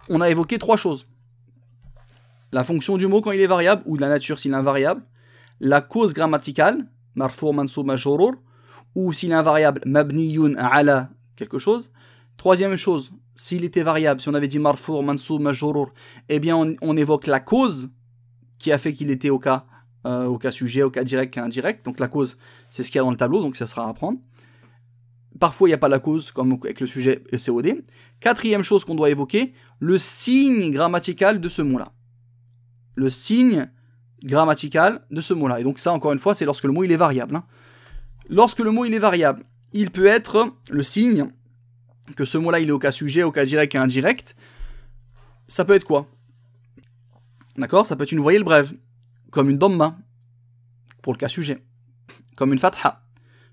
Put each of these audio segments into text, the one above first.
on a évoqué trois choses. La fonction du mot quand il est variable, ou de la nature s'il est invariable. La cause grammaticale, marfou, mansoub, majrur, ou s'il est invariable, mabniyun ala quelque chose. Troisième chose, s'il était variable, si on avait dit marfou, mansoub, majrur, eh bien on évoque la cause qui a fait qu'il était au cas sujet, au cas direct, cas indirect. Donc la cause, c'est ce qu'il y a dans le tableau, donc ça sera à apprendre. Parfois, il n'y a pas la cause, comme avec le sujet et le COD. Quatrième chose qu'on doit évoquer, le signe grammatical de ce mot-là. Le signe grammatical de ce mot-là. Et donc ça, encore une fois, c'est lorsque le mot il est variable. Lorsque le mot il est variable, il peut être le signe que ce mot-là il est au cas sujet, au cas direct, cas indirect. Ça peut être quoi? D'accord? Ça peut être une voyelle brève, comme une dhamma, pour le cas sujet, comme une fatha,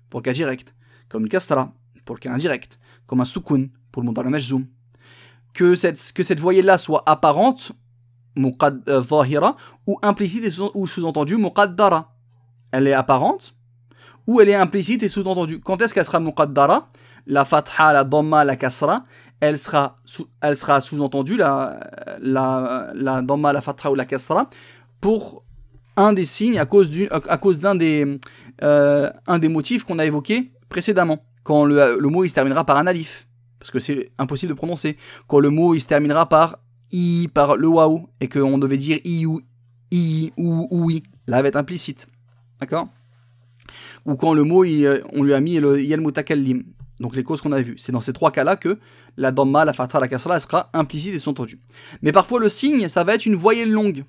pour le cas direct, comme une kasra, pour le cas indirect, comme un sukun, pour le mudari majzoum. Que cette voyelle-là soit apparente, zahira, ou implicite ou sous-entendu, muqaddara. Elle est apparente, ou elle est implicite et sous-entendue. Quand est-ce qu'elle sera muqaddara? La fatha, la dhamma, la kasra, elle sera sous-entendue, la dhamma, la fatha ou la kasra, pour un des signes, à cause d'un des motifs qu'on a évoqués précédemment. Quand le mot il se terminera par un alif, parce que c'est impossible de prononcer. Quand le mot il se terminera par le waouh, et qu'on devait dire i ou oui, là va être implicite. D'accord? Ou quand le mot on lui a mis le yal mutakallim. Donc les causes qu'on a vues. C'est dans ces trois cas-là que la dhamma, la fatha, la kasra, elle sera implicite et sous-entendue. Mais parfois le signe, ça va être une voyelle longue.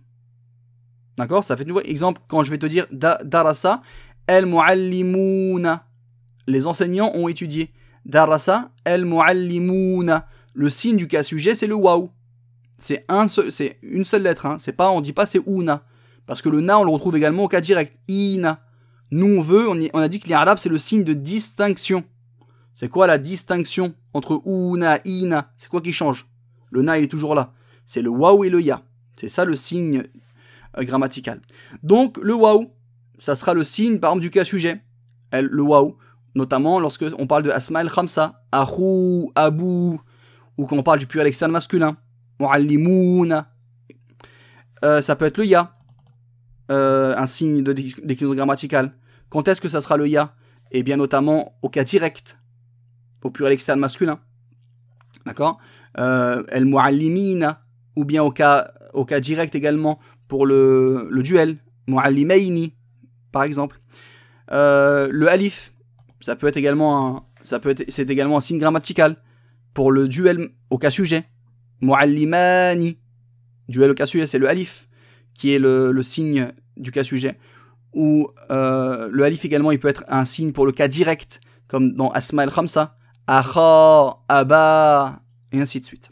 D'accord? Ça fait une voyelle. Exemple, quand je vais te dire darasa, el muallimuna. Les enseignants ont étudié. Darasa, el muallimuna. Le signe du cas sujet, c'est le waouh. C'est une seule lettre. Hein. On dit pas c'est una. Parce que le na, on le retrouve également au cas direct. Ina. Nous, on a dit que l'arabe, c'est le signe de distinction. C'est quoi la distinction entre una, ina? C'est quoi qui change? Le na, il est toujours là. C'est le waouh et le ya. C'est ça le signe grammatical. Donc, le waouh, ça sera le signe, par exemple, du cas sujet. Le waouh. Notamment lorsque on parle de asma al-khamsa. Ahou, abou. Ou quand on parle du pluriel externe masculin. Mu'allimouna. Ça peut être le ya. Un signe de déclinaison grammaticale. Quand est-ce que ça sera le ya? Eh bien, notamment au cas direct. Au pluriel externe masculin. D'accord? El muallimina. Ou bien au cas direct également pour le duel. Muallimaini, par exemple. Le alif. Ça peut être également c'est également un signe grammatical. Pour le duel au cas sujet. Muallimani. Duel au cas sujet, c'est le alif qui est le signe du cas sujet. Ou le alif également, il peut être un signe pour le cas direct, comme dans Asma al-Khamsa, Akha, Aba, et ainsi de suite.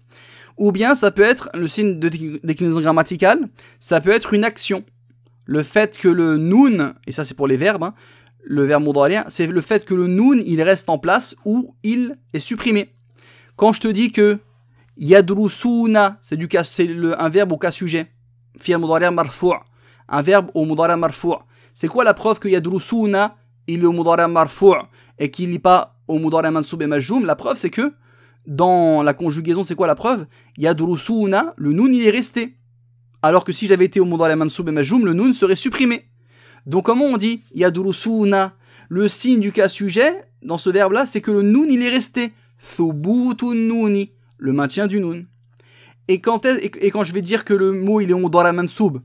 Ou bien ça peut être le signe de déclinaison grammaticale, ça peut être une action. Le fait que le noun, et ça c'est pour les verbes, hein, le verbe mudari', c'est le fait que le noun, il reste en place ou il est supprimé. Quand je te dis que yadrusuna, c'est un verbe au cas sujet. Fi'l mudari' marfou', un verbe au mudari' marfou'. C'est quoi la preuve que yadrusuna, il est au mudari' marfou' et qu'il n'est pas au mudari' mansoub et majjoum? La preuve c'est que dans la conjugaison, c'est quoi la preuve? Yadrusuna, le noun il est resté. Alors que si j'avais été au mudari' mansoub et majjoum, le noun serait supprimé. Donc comment on dit yadrusuna? Le signe du cas sujet dans ce verbe là, c'est que le noun il est resté. Thubutun nouni, le maintien du noun. Et quand je vais dire que le mot il est au mudari' mansoub,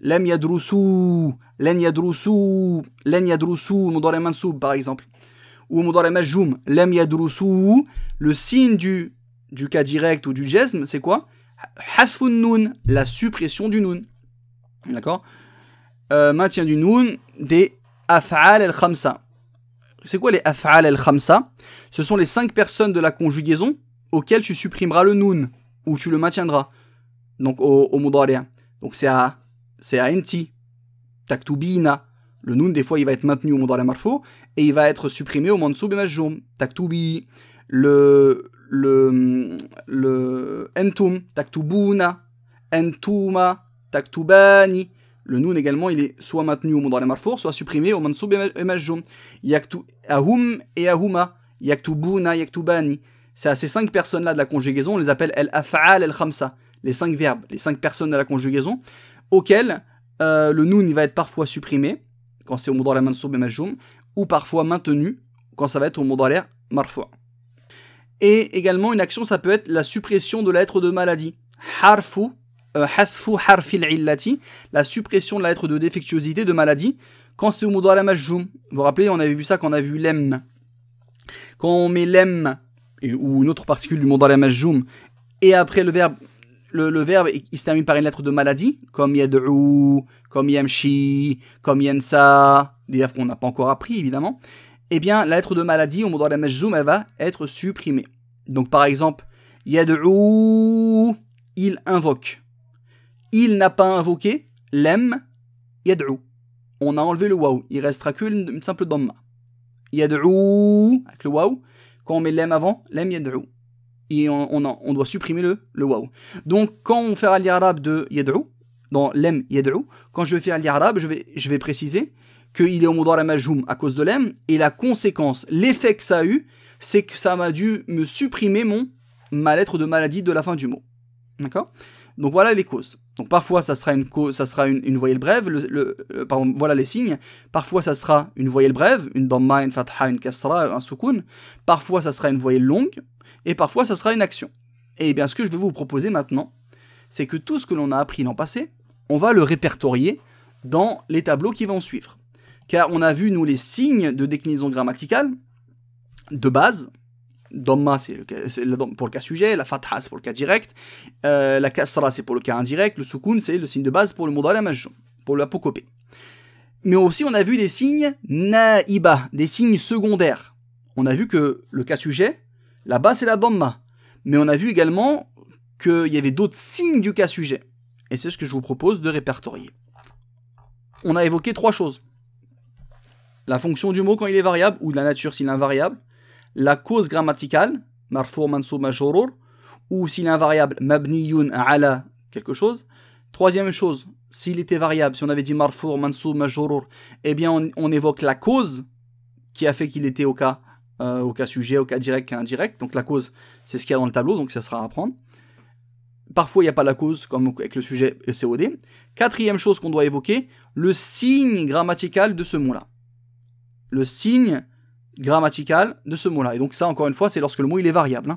lam yadrusu, len yadrusu, mudari' mansoub par exemple, ou au mudari' majjoum, lam yadrusu, le signe du cas direct ou du jazm, c'est quoi? Hadfun noun, la suppression du noun. D'accord? Maintien du noun des af'al al-khamsa. C'est quoi les af'al al-khamsa? Ce sont les 5 personnes de la conjugaison auxquelles tu supprimeras le noun ou tu le maintiendras. Donc au mudari'. Donc c'est à enti, taktubina. Le noun des fois il va être maintenu au mudari' marfou et il va être supprimé au mansoub et majjoum. Taktubi, le entum, taktubuna, entuma, taktubani. Le noun également, il est soit maintenu au mudari' marfou, soit supprimé au mansoub et majjoum. Ahum et ahuma, yaktubuna, yaktubani. C'est à ces 5 personnes-là de la conjugaison, on les appelle el-af'al el-khamsa, les 5 verbes, les 5 personnes de la conjugaison, auxquels le noun il va être parfois supprimé, quand c'est au mudari' mansoub et majjoum, ou parfois maintenu, quand ça va être au mudari' marfou'. Et également, une action, ça peut être la suppression de la lettre de maladie. Hasfu harfil illati, la suppression de la lettre de défectuosité, de maladie, quand c'est au mudari' majjoum. Vous vous rappelez, on avait vu ça quand on a vu lem. Quand on met lem, ou une autre particule du mudari' majjoum, et après le verbe, il se termine par une lettre de maladie, comme yad'u, comme yamshi, comme yansa, des verbes qu'on n'a pas encore appris évidemment, eh bien la lettre de maladie au mudari' majzoum, elle va être supprimée. Donc par exemple, yad'u, il invoque. Il n'a pas invoqué, lem, yad'u. On a enlevé le waw, il restera qu'une simple dhamma. Yad'u, avec le waw, quand on met lem avant, lem yad'u. Et on doit supprimer le waw. Donc, quand on fait l'irab de yad'u, dans lem yad'u, quand je vais faire l'irab, je vais préciser qu'il est au mudari' majjoum à cause de lem, et la conséquence, l'effet que ça a eu, c'est que ça m'a dû me supprimer ma lettre de maladie de la fin du mot. D'accord? Donc voilà les causes. Donc parfois ça sera une voyelle brève, pardon, voilà les signes. Parfois ça sera une voyelle brève, une dhamma, une fatha, une kasra, un soukoun. Parfois ça sera une voyelle longue. Et parfois, ça sera une action. Et bien, ce que je vais vous proposer maintenant, c'est que tout ce que l'on a appris l'an passé, on va le répertorier dans les tableaux qui vont suivre. Car on a vu, nous, les signes de déclinaison grammaticale de base. Dhamma, c'est pour le cas sujet, la fatha, c'est pour le cas direct, la kasra, c'est pour le cas indirect, le soukoun, c'est le signe de base pour le mudari' majjoum, pour l'apocopée. Mais aussi, on a vu des signes naïba, des signes secondaires. On a vu que le cas sujet, là-bas, c'est la dhamma. Mais on a vu également qu'il y avait d'autres signes du cas sujet. Et c'est ce que je vous propose de répertorier. On a évoqué 3 choses. La fonction du mot quand il est variable, ou de la nature s'il est invariable. La cause grammaticale, marfou', mansoub, majrour, ou s'il est invariable, mabniyun ala quelque chose. 3e chose, s'il était variable, si on avait dit marfou', mansoub, majrour, eh bien on évoque la cause qui a fait qu'il était au cas sujet, au cas direct, cas indirect. Donc la cause, c'est ce qu'il y a dans le tableau, donc ça sera à apprendre. Parfois, il n'y a pas la cause, comme avec le sujet et le COD. 4e chose qu'on doit évoquer, le signe grammatical de ce mot-là. Le signe grammatical de ce mot-là. Et donc ça, encore une fois, c'est lorsque le mot il est variable.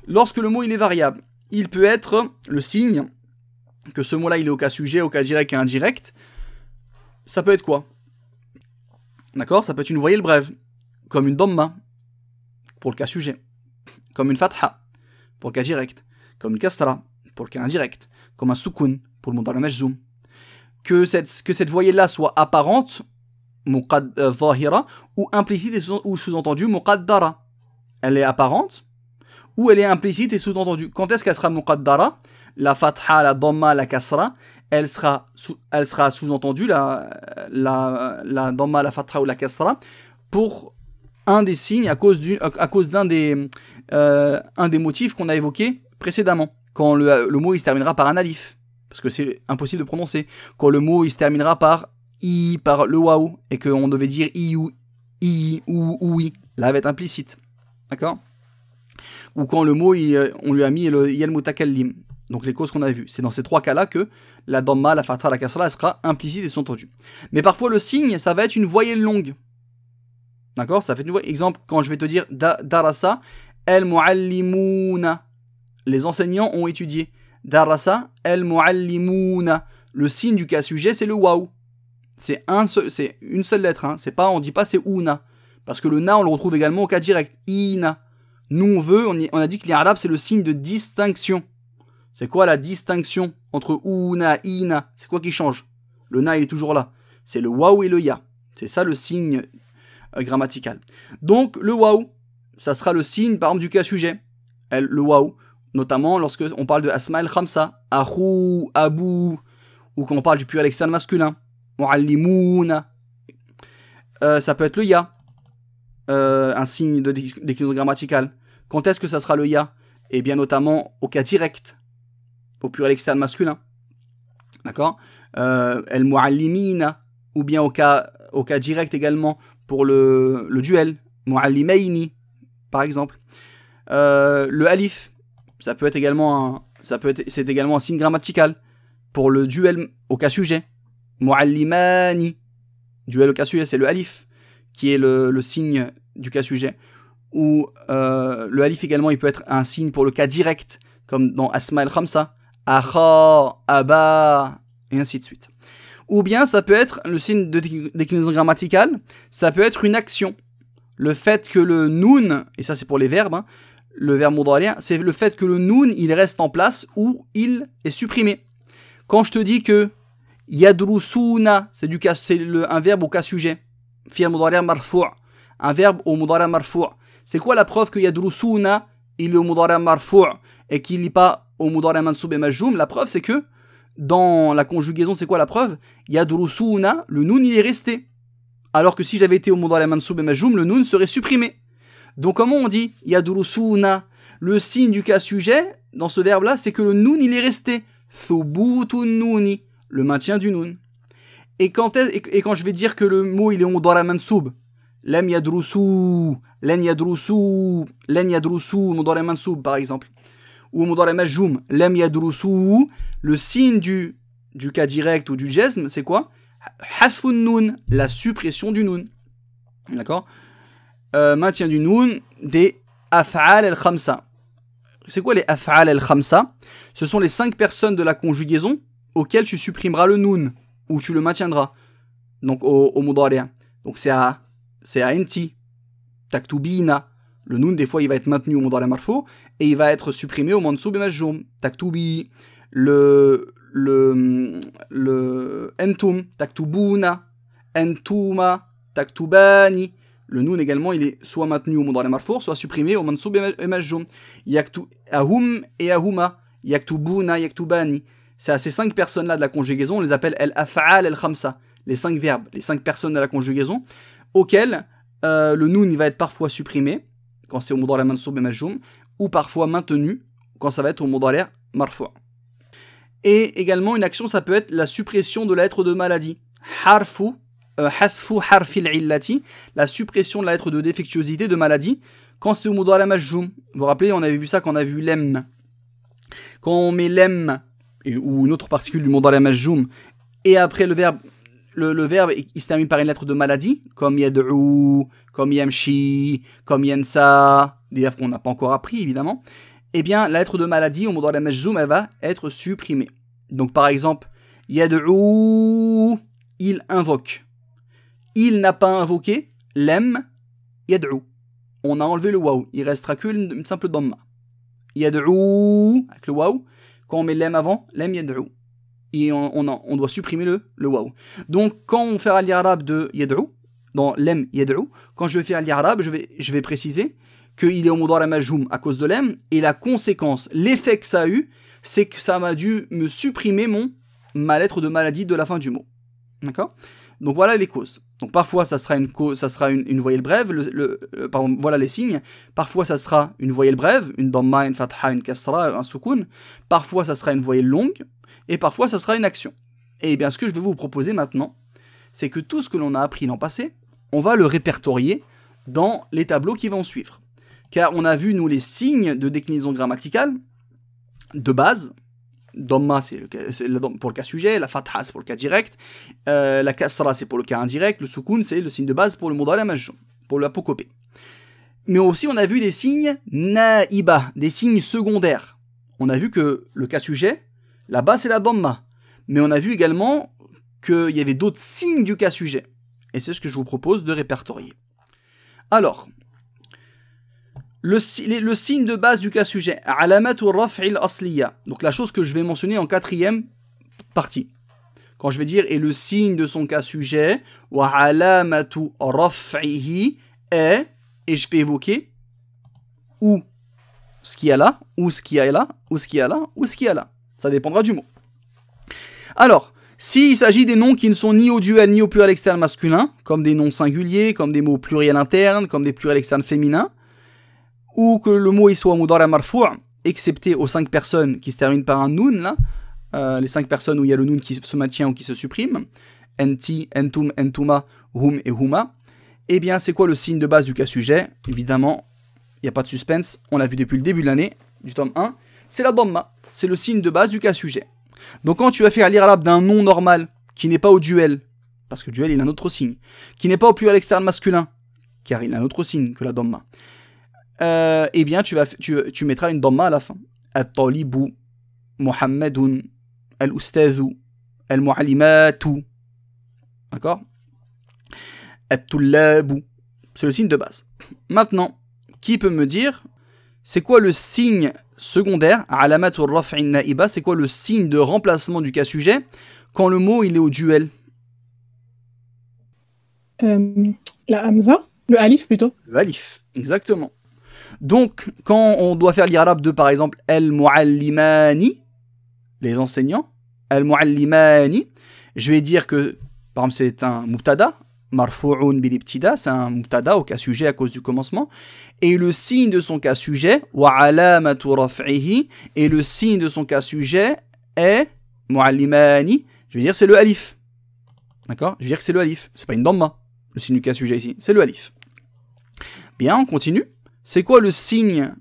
Lorsque le mot il est variable, il peut être le signe que ce mot-là il est au cas sujet, au cas direct, cas indirect. Ça peut être quoi? D'accord? Ça peut être une voyelle brève, comme une dhamma, pour le cas sujet, comme une fatha, pour le cas direct, comme une kasra, pour le cas indirect, comme un soukoun, pour le mudari' majzoum. Que cette voyelle-là soit apparente, zahira, ou implicite ou sous-entendu, muqaddara. Elle est apparente, ou elle est implicite et sous-entendue. Quand est-ce qu'elle sera muqaddara? La fatha, la dhamma, la kasra, elle sera sous-entendue, la dhamma, la fatha ou la kasra, pour un des signes à cause d'un des motifs qu'on a évoqués précédemment. Quand le mot il se terminera par un alif, parce que c'est impossible de prononcer. Quand le mot il se terminera par i, par le waouh, et qu'on devait dire i ou oui, là va être implicite. D'accord? Ou quand le mot on lui a mis le yal mutakallim. Donc les causes qu'on a vues. C'est dans ces 3 cas-là que la dhamma, la fatha, la kasra, elle sera implicite et sous-entendue. Mais parfois le signe, ça va être une voyelle longue. D'accord? Ça fait une voyelle. Exemple, quand je vais te dire darasa, el muallimuna. Les enseignants ont étudié. Darasa, el muallimuna. Le signe du cas sujet, c'est le waouh. C'est une seule lettre. Hein. On dit pas c'est una. Parce que le na, on le retrouve également au cas direct. Ina. Nous, on a dit que l'irab, c'est le signe de distinction. C'est quoi la distinction entre una, ina? C'est quoi qui change? Le na, il est toujours là. C'est le waouh et le ya. C'est ça le signe grammatical. Donc, le waouh, ça sera le signe, par exemple, du cas sujet. Le waouh, notamment lorsque on parle de asma el khamsa, ahou, abou, ou quand on parle du pluriel externe masculin, muallimuna. Ça peut être le ya, un signe de déclinaison grammaticale. Quand est-ce que ça sera le ya? Eh bien, notamment au cas direct, au pluriel externe masculin. D'accord? El muallimina, ou bien au cas direct également pour le duel, muallimaini, par exemple. Le alif, ça peut être également c'est également un signe grammatical pour le duel au cas sujet. Mu'allimani, duel au cas sujet, c'est le alif qui est le signe du cas sujet. Ou le alif également, il peut être un signe pour le cas direct, comme dans Asma al-Khamsa, Akha, Aba, et ainsi de suite. Ou bien ça peut être le signe de déclinaison grammaticale, ça peut être une action. Le fait que le noun, et ça c'est pour les verbes, hein, le verbe mudari', c'est le fait que le noun il reste en place ou il est supprimé. Quand je te dis que yadrusuna, c'est un verbe au cas sujet, fi'l mudari' marfou', un verbe au mudari' marfou'. C'est quoi la preuve que yadrusuna il est au mudari' marfou' et qu'il n'est pas au mudari' mansoub et majjoum? La preuve c'est que dans la conjugaison, c'est quoi la preuve? Yadrusuna, le noun il est resté. Alors que si j'avais été au mudari' mansoub et majjoum, le noun serait supprimé. Donc comment on dit yadrusuna? Le signe du cas sujet dans ce verbe là, c'est que le noun il est resté. Thubutun nouni, le maintien du noun. Et quand je vais dire que le mot il est au mudari' mansoub, lam yadrusu, len yadrusu, len yadrusu, mudari' mansoub par exemple, ou mudari' majjoum, lam yadrusu, le signe du cas direct ou du jazm, c'est quoi? Hadfun noun, la suppression du noun. D'accord? Maintien du noun des af'al al-khamsa. C'est quoi les af'al al-khamsa? Ce sont les 5 personnes de la conjugaison auxquelles tu supprimeras le noun ou tu le maintiendras. Donc au mudari'. Donc c'est à enti, taktubina. Le noun des fois il va être maintenu au mudari' marfou et il va être supprimé au mansoub et majjoum. Taktubi, le entum, taktubuna, entuma, taktubani. Le noun également, il est soit maintenu au mudari' marfou, soit supprimé au mansoub et majjoum. Ahum et ahuma, yaktubuna, yaktubani. C'est à ces 5 personnes-là de la conjugaison, on les appelle al-af'al al-khamsa, les 5 verbes, les 5 personnes de la conjugaison, auxquelles le noun il va être parfois supprimé, quand c'est au mudari' mansoub et majjoum, ou parfois maintenu, quand ça va être au mudari' marfou. Et également, une action, ça peut être la suppression de la lettre de maladie. Hasfu harfil illati, la suppression de la lettre de défectuosité, de maladie, quand c'est au mudari' majjoum. Vous vous rappelez, on avait vu ça quand on a vu lem. Quand on met lem, ou une autre particule du mudari' majjoum, et après le verbe, il se termine par une lettre de maladie, comme yad'u, comme yamshi, comme yansa, des verbes qu'on n'a pas encore appris évidemment. Eh bien, la lettre de maladie au mudari' majjoum, elle va être supprimée. Donc par exemple, yad'u, il invoque. Il n'a pas invoqué, lem, yad'u. On a enlevé le waw, il restera que une simple dhamma. Yad'u, avec le waw, quand on met lem avant, lem yad'u. Et on doit supprimer le waw. Donc quand on fait l'irab de yad'u, dans lem yad'u, quand je vais faire l'irab, je vais préciser qu'il est au mudari' majjoum à cause de lem, et la conséquence, l'effet que ça a eu, c'est que ça m'a dû me supprimer ma lettre de maladie de la fin du mot. D'accord? Donc voilà les causes. Donc parfois ça sera une voyelle brève, pardon, voilà les signes. Parfois ça sera une voyelle brève, une dhamma, une fatha, une kasra, un soukoun. Parfois ça sera une voyelle longue, et parfois ça sera une action. Et bien ce que je vais vous proposer maintenant, c'est que tout ce que l'on a appris l'an passé, on va le répertorier dans les tableaux qui vont suivre. Car on a vu nous les signes de déclinaison grammaticale de base. Dhamma, c'est pour le cas sujet, la fatha, c'est pour le cas direct, la kasra, c'est pour le cas indirect, le soukoun, c'est le signe de base pour le mudari' majjoum, pour l'apocopée. Mais aussi, on a vu des signes naïba, des signes secondaires. On a vu que le cas sujet, là-bas, c'est la dhamma. Mais on a vu également qu'il y avait d'autres signes du cas sujet. Et c'est ce que je vous propose de répertorier. Alors, le signe de base du cas sujet, alamatu raf'il asliya. Donc la chose que je vais mentionner en 4e partie. Quand je vais dire et le signe de son cas sujet, wa alamatu raf'ihi est, et je vais évoquer ou ce qu'il y a là, ou ce qu'il y a là, ou ce qu'il y a là, ou ce qu'il y a là. Ça dépendra du mot. Alors, s'il s'agit des noms qui ne sont ni au duel ni au pluriel externe masculin, comme des noms singuliers, comme des mots pluriels internes, comme des pluriels externes féminins, ou que le mot il soit au mudari' marfou', excepté aux 5 personnes qui se terminent par un noun, là, les 5 personnes où il y a le noun qui se maintient ou qui se supprime, enti, entum, entuma, hum et huma, eh bien c'est quoi le signe de base du cas sujet? Évidemment, il n'y a pas de suspense, on l'a vu depuis le début de l'année, du tome 1, c'est la dhamma. c'est le signe de base du cas sujet. Donc quand tu vas faire l'irab d'un nom normal, qui n'est pas au duel, parce que duel il a un autre signe, qui n'est pas au pluriel externe masculin, car il a un autre signe que la damma, eh bien tu mettras une damma à la fin. At-talibu, Muhammadun, al-ustazu, al-muallimatu. D'accord? At-tullabu. C'est le signe de base. Maintenant, qui peut me dire, c'est quoi le signe secondaire, alamatul raf'in na'iba, c'est quoi le signe de remplacement du cas sujet quand le mot il est au duel? La hamza, le alif plutôt. Le alif, exactement. Donc, quand on doit faire l'irab de, par exemple, al-muallimani, les enseignants, al-muallimani, je vais dire que, par exemple, c'est un mubtada, marfu'un bil ibtida, c'est un mubtada au cas sujet à cause du commencement, et le signe de son cas sujet, wa alamatu raf'ihi, et le signe de son cas sujet est muallimani, je vais dire c'est le alif. D'accord? Je vais dire que c'est le alif, c'est pas une damma, le signe du cas sujet ici, c'est le alif. Bien, on continue. C'est quoi le signe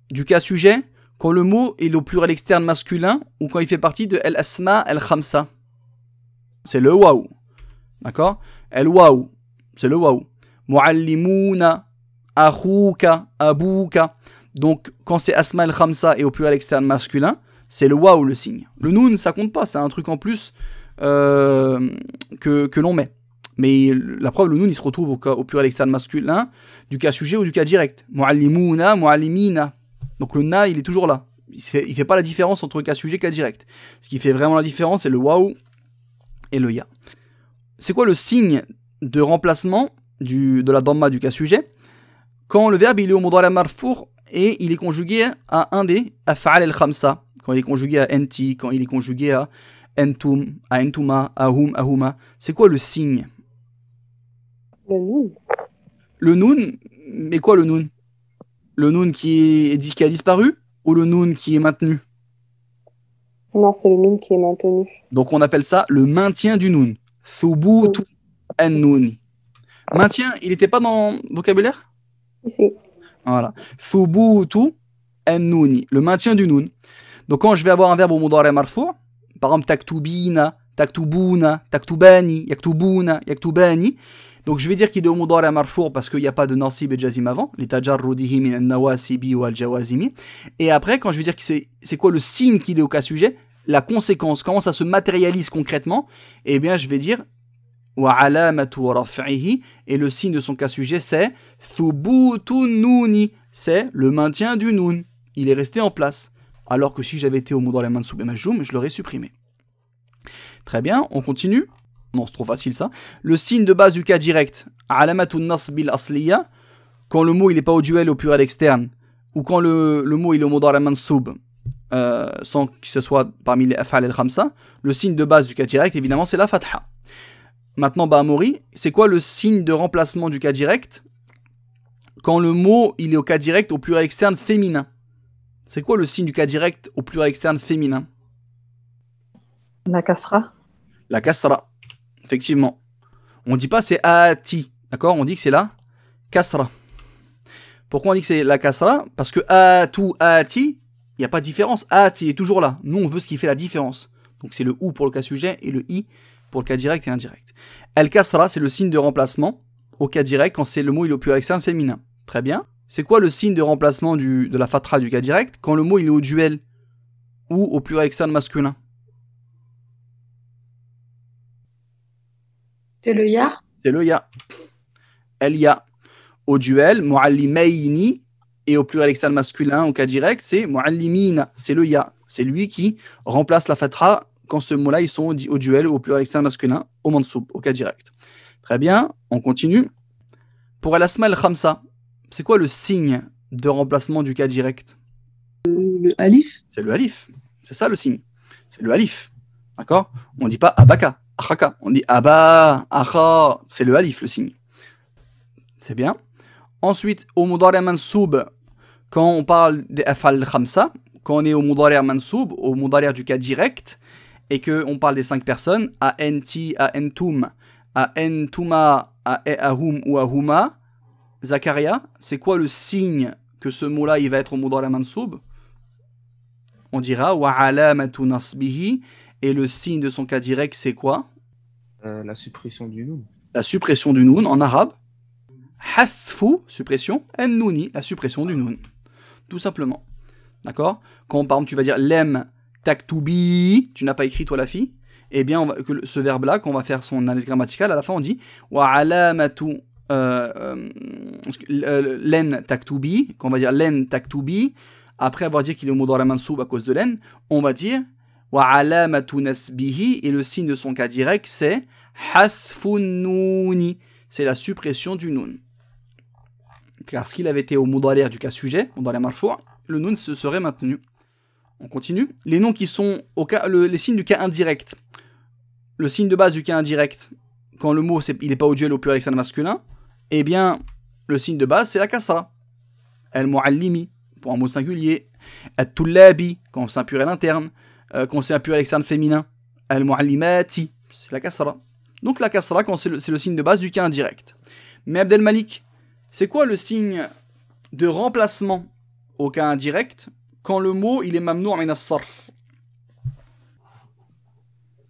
du cas sujet quand le mot est au pluriel externe masculin ou quand il fait partie de al-asma al-khamsa? C'est le waw. D'accord? El-waw, c'est le waw. Muallimuna, akhuka, abuka. Donc, quand c'est asma al-khamsa et au pluriel externe masculin, c'est le waw le signe. Le noun, ça compte pas, c'est un truc en plus que l'on met. Mais la preuve, le noun, il se retrouve au pluriel externe masculin du cas sujet ou du cas direct. Muallimuna, muallimina. Donc le na, il est toujours là. Il fait pas la différence entre cas sujet et cas direct. Ce qui fait vraiment la différence, c'est le waw et le ya. C'est quoi le signe de remplacement de la damma du cas sujet quand le verbe il est au mudari' marfour et il est conjugué à un des af'al al-khamsa, quand il est conjugué à enti, quand il est conjugué à entum, à entuma, à hum, à huma. C'est quoi le signe? Le noun. Le noun, mais quoi le noun? Le noun qui a disparu ou le noun qui est maintenu? Non, c'est le noun qui est maintenu. Donc on appelle ça le maintien du noun. Thubutu an-nouni. Maintien, il n'était pas dans le vocabulaire? Ici. Voilà. Thubutu an-nouni. Le maintien du noun. Donc quand je vais avoir un verbe au mudari' marfou', par exemple taktubina, taktubuna, taktubani, yaktubuna, yaktubani, donc je vais dire qu'il est au mudari' marfou' parce qu'il n'y a pas de nasib et jazim avant, les tajarrudihi min an-nawasibi wal jawazimi. Et après, quand je vais dire que c'est quoi le signe qu'il est au cas sujet, la conséquence, comment ça se matérialise concrètement, eh bien je vais dire wa alamatu raf'ihi, et le signe de son cas sujet c'est thubutun nouni, c'est le maintien du noun, il est resté en place. Alors que si j'avais été au mudari' mansoub et majjoum, je l'aurais supprimé. Très bien, on continue. Non, c'est trop facile ça. Le signe de base du cas direct, alamatun nasbil asliya, quand le mot il n'est pas au duel au pluriel externe, ou quand le mot il est au mudari' mansoub, sans que ce soit parmi les af'al al-khamsa, le signe de base du cas direct, évidemment, c'est la fatha. Maintenant, Ba'amori, c'est quoi le signe de remplacement du cas direct quand le mot il est au cas direct au pluriel externe féminin? C'est quoi le signe du cas direct au pluriel externe féminin? La kasra. La kasra, effectivement. On ne dit pas c'est ati, d'accord? On dit que c'est la kasra. Pourquoi on dit que c'est la kasra? Parce que atu, ati, il n'y a pas de différence. Ati est toujours là. Nous, on veut ce qui fait la différence. Donc c'est le ou pour le cas sujet et le i pour le cas direct et indirect. El kasra, c'est le signe de remplacement au cas direct quand c'est le mot il est au pluriel externe féminin. Très bien. C'est quoi le signe de remplacement de la fatra du cas direct quand le mot il est au duel ou au pluriel externe masculin? C'est le ya. C'est le ya. El ya. Au duel, muallimayni, et au pluriel externe masculin, au cas direct, c'est muallimina. C'est le ya. C'est lui qui remplace la fatra quand ce mot-là, ils sont au duel ou au pluriel externe masculin, au mansoub, au cas direct. Très bien, on continue. Pour al-asma al-khamsa, c'est quoi le signe de remplacement du cas direct? Le alif. C'est le alif. C'est ça le signe. C'est le alif. D'accord? On ne dit pas abaka, akhaka. On dit aba, akha. C'est le alif le signe. C'est bien. Ensuite, au mudari' mansoub, quand on parle des af'al khamsa, quand on est au mudari' mansoub, au mudari' du cas direct, et qu'on parle des 5 personnes, à enti, à entum, à entuma, à ahum ou à huma, Zakaria, c'est quoi le signe que ce mot-là il va être au mudari' mansoub? on dira wa alamatu nasbihi, et le signe de son cas direct, c'est quoi? La suppression du noun. La suppression du noun en arabe. Hasfu, suppression, en-nouni, la suppression du noun. Tout simplement. D'accord? Quand par exemple tu vas dire lem taktubi, tu n'as pas écrit toi la fille, eh bien ce verbe-là, quand on va faire son analyse grammaticale, à la fin on dit wa alamatu len taktubi, quand on va dire len taktubi, après avoir dit qu'il est au mudari mansoub à cause de len, on va dire wa alamatu nasbihi, et le signe de son cas direct c'est hasfun nouni, c'est la suppression du noun. Car s'il avait été au mudari du cas sujet, mudari marfou', le noun se serait maintenu. On continue. Les noms qui sont les signes du cas indirect. Le signe de base du cas indirect, quand le mot il n'est pas au duel au pluriel externe masculin, eh bien, le signe de base c'est la kasra. Al-muallimi, pour un mot singulier. At-tullabi, quand c'est un pluriel interne. Quand c'est un pluriel externe féminin. Al-muallimati, c'est la kasra. Donc la kasra, c'est le signe de base du cas indirect. Mais Abdel Malik, c'est quoi le signe de remplacement au cas indirect quand le mot il est mamnou' min as-sarf?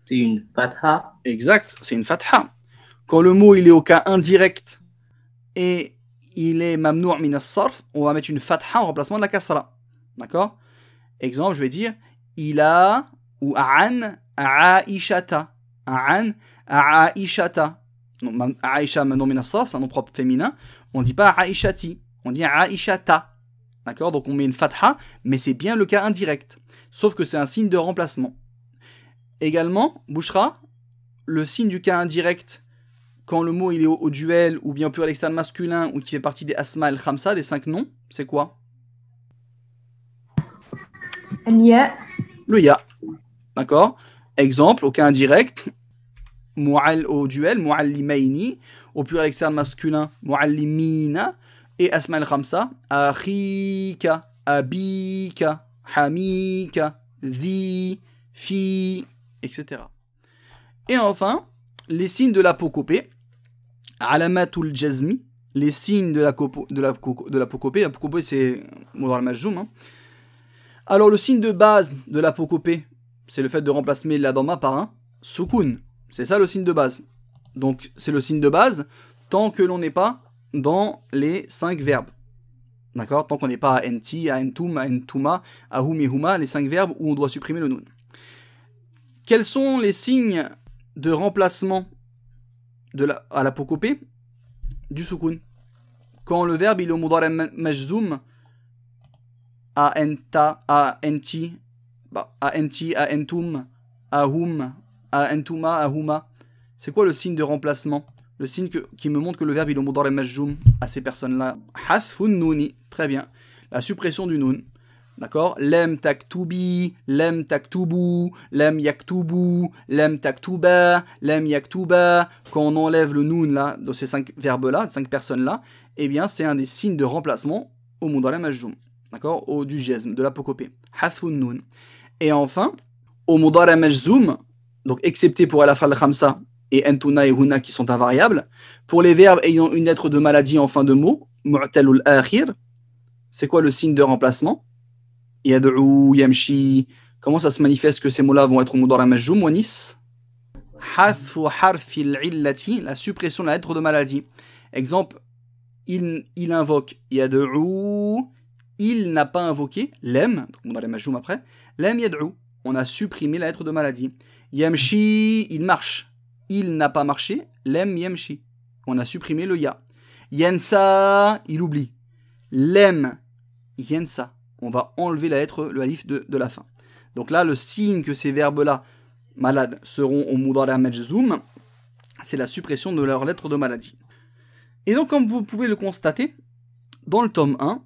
C'est une fatha. Exact, c'est une fatha. Quand le mot il est au cas indirect et il est mamnou' min as-sarf, on va mettre une fatha en remplacement de la kasra. D'accord? Exemple, je vais dire ila ou an aishata. An aishata. Aisha mamnou' min as-sarf, c'est un nom propre féminin. On ne dit pas aishati, on dit aishata. D'accord? Donc on met une fatha, mais c'est bien le cas indirect. Sauf que c'est un signe de remplacement. Également, Bouchra, le signe du cas indirect, quand le mot il est au duel, ou bien au pluriel externe masculin, ou qui fait partie des asma al-khamsa, des 5 noms, c'est quoi? Le ya. D'accord? Exemple, au cas indirect, au duel, muallimaini, au pluriel externe masculin, muallimina, et asma al-khamsa, akhika, abika, hamika, dhi, fi, etc. Et enfin, les signes de l'apocopée, alamatul jazmi, les signes de l'apocopée, l'apocopée c'est mudari majzoum, hein. Alors le signe de base de l'apocopée, c'est le fait de remplacer la dhamma par un soukoun. C'est ça le signe de base. Donc c'est le signe de base tant que l'on n'est pas dans les 5 verbes. D'accord? Tant qu'on n'est pas à enti, à entum, à entuma, à hum et huma, les 5 verbes où on doit supprimer le noun. Quels sont les signes de remplacement à l'apocopée du soukoun? Quand le verbe il est au mudari majzoum, à enta, à enti, à enti, à entum, à hum, à entuma, à huma. C'est quoi le signe de remplacement? Le signe qui me montre que le verbe il est au mudari majzoum à ces personnes-là. Hasfun nouni. Très bien. La suppression du noun. D'accord? Lem taktubi, lem taktubu, lem yaktubu, lem taktuba, lem yaktuba. Quand on enlève le noun là, de ces 5 verbes-là, 5 personnes-là, eh bien c'est un des signes de remplacement au mudari majzoum. D'accord? Au du jazm, de l'apocopée. Hasfun noun. Et enfin, au mudari majzoum, donc excepté pour al-af'al khamsa et entuna et huna qui sont invariables, pour les verbes ayant une lettre de maladie en fin de mot, mu'talul akhir, c'est quoi le signe de remplacement? Yad'u, yamshi. Comment ça se manifeste que ces mots-là vont être au mudari majzoum, wanis? Hathfu harfil illati, la suppression de la lettre de maladie. Exemple, il invoque yad'u, il n'a pas invoqué, lem, donc mudari majzoum après, lem yad'u, on a supprimé la lettre de maladie. Yamshi, il marche, il n'a pas marché, lem yamshi, on a supprimé le ya. Yansa, il oublie, lem yansa, on va enlever la lettre, le alif de la fin. Donc là, le signe que ces verbes-là, malades, seront au mudari majzoum, c'est la suppression de leur lettre de maladie. Et donc, comme vous pouvez le constater, dans le tome 1,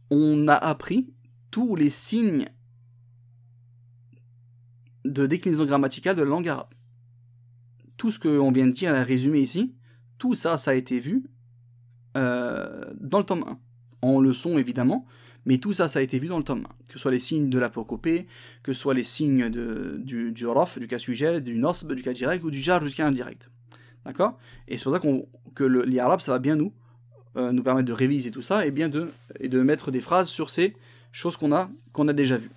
on a appris tous les signes de déclinaison grammaticale de la langue arabe. Tout ce qu'on vient de dire, à résumer ici, tout ça, ça a été vu dans le tome 1. En leçon, évidemment, mais tout ça, ça a été vu dans le tome 1. Que ce soit les signes de l'apocopée, que ce soit les signes du raf, du cas sujet, du nasb, du cas direct, ou du jar, du cas indirect. D'accord? Et c'est pour ça que l'arabe, ça va bien nous permettre de réviser tout ça, et bien de mettre des phrases sur ces choses qu'on a déjà vues.